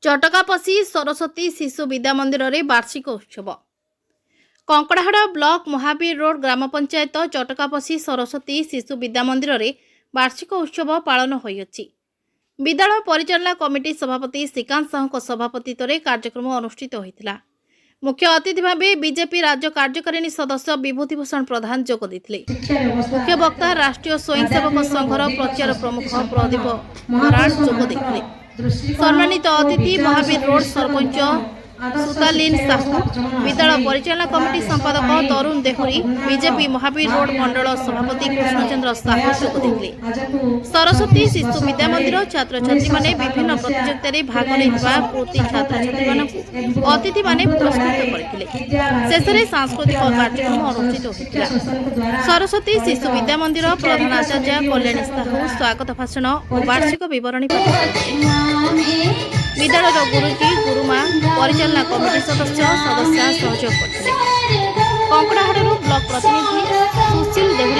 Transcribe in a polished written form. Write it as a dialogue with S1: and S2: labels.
S1: चटकापसी सरस्वती शिशु विद्या मंदिर रे वार्षिक उत्सव। कंकड़ाहाड़ ब्लॉक महावीर रोड ग्राम पंचायत चटकापसी सरस्वती शिशु विद्या मंदिर रे वार्षिक उत्सव पालन होइछि। विद्यालय परिचालना कमिटी सभापति श्रीकांत साहू सभापतित्व में कार्यक्रम अनुष्ठित होता। मुख्य अतिथि भाव बीजेपी राज्य कार्यकारिणी सदस्य विभूतिभूषण प्रधान जोग देते। मुख्य वक्ता राष्ट्रीय स्वयंसेवक संघर प्रचार प्रमुख प्रदीप मराण जोग देते। सम्मानित अतिथि महावीर रोड सरपंच सुतालीन साहू, विद्यालय परिचालना कमिटी संपादक तरुण देहुरी, बीजेपी महावीर रोड मंडल सभापति कृष्णचंद्र साहू जोग देते। सरस्वती शिशु विद्या मंदिर छात्र छात्री माने विभिन्न प्रतियोगिता रे भाग लेथिबा कृति छात्र छात्री मानकु अतिथि माने पुरस्कृत करथिले। शेष रे सांस्कृतिक कार्यक्रम अनुष्ठित होइतिला। सरस्वती शिशु विद्या मंदिर प्रधान आचार्य कल्याणी साहू स्वागत भाषण और वार्षिक विवरणी पाठ विद्यालय गुरुजी गुरुमा परिचालना कमिटी सदस्य सहयोग करथिले। कंकड़ाहाड़ ब्लॉक प्रतिनिधि सुशील देव